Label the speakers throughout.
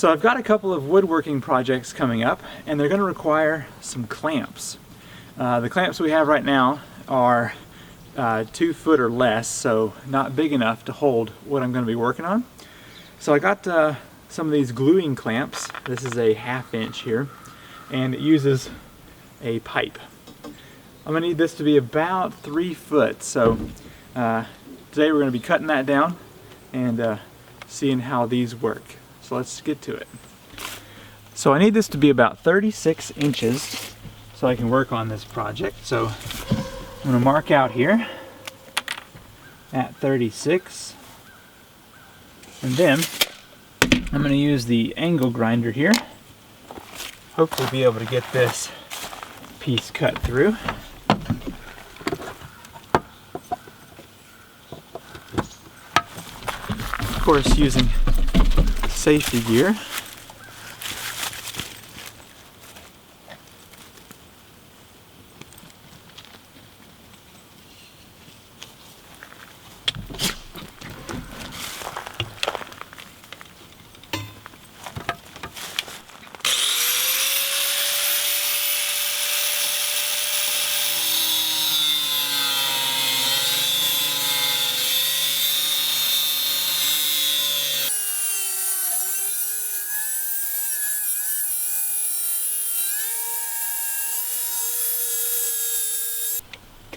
Speaker 1: So I've got a couple of woodworking projects coming up, and they're going to require some clamps. The clamps we have right now are 2 foot or less, so not big enough to hold what I'm going to be working on. So I got some of these gluing clamps. This is a 1/2 inch here, and it uses a pipe. I'm going to need this to be about 3 foot, so today we're going to be cutting that down and seeing how these work. So let's get to it. So I need this to be about 36 inches so I can work on this project. So I'm going to mark out here at 36, and then I'm going to use the angle grinder here. Hopefully be able to get this piece cut through. Of course, using safety gear.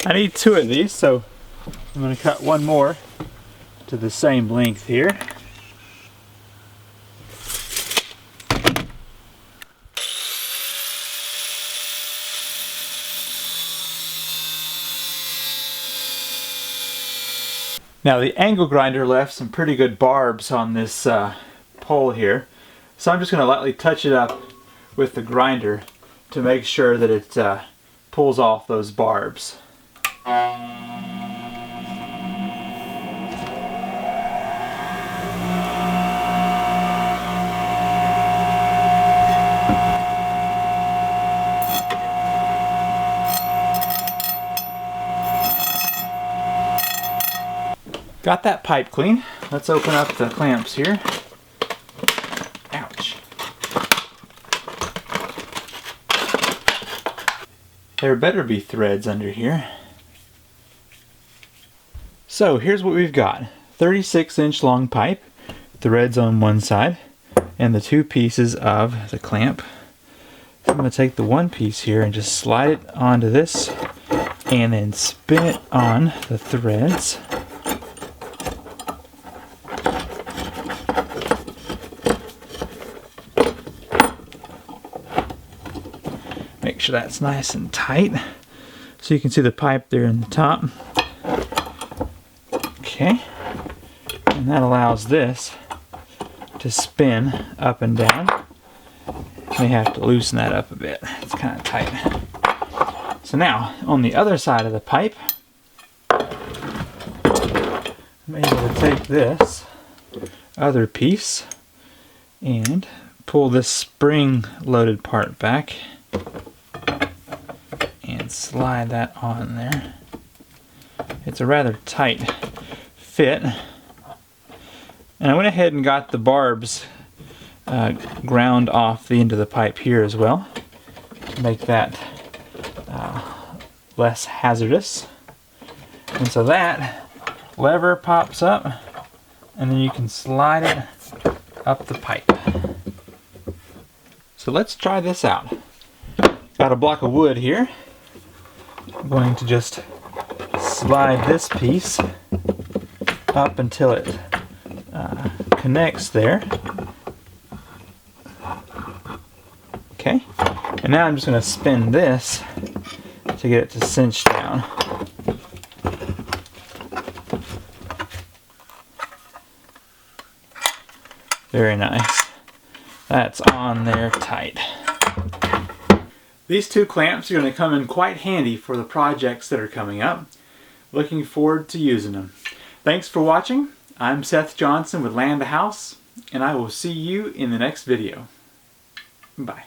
Speaker 1: I need 2 of these, so I'm going to cut one more to the same length here. Now the angle grinder left some pretty good barbs on this pole here, so I'm just going to lightly touch it up with the grinder to make sure that it pulls off those barbs. Got that pipe clean. Let's open up the clamps here. Ouch. There better be threads under here. So here's what we've got. 36-inch long pipe, threads on one side, and the 2 pieces of the clamp. I'm going to take the one piece here and just slide it onto this and then spin it on the threads. Make sure that's nice and tight so you can see the pipe there in the top. Okay, and that allows this to spin up and down. May have to loosen that up a bit. It's kind of tight. So now, on the other side of the pipe, I'm able to take this other piece and pull this spring-loaded part back and slide that on there. It's a rather tight fit, and I went ahead and got the barbs ground off the end of the pipe here as well to make that less hazardous. And so that lever pops up, and then you can slide it up the pipe. So let's try this out. Got a block of wood here. I'm going to just slide this piece up until it connects there. Okay, and now I'm just going to spin this to get it to cinch down. Very nice. That's on there tight. These 2 clamps are going to come in quite handy for the projects that are coming up. Looking forward to using them. Thanks for watching. I'm Seth Johnson with Land to House, and I will see you in the next video. Bye.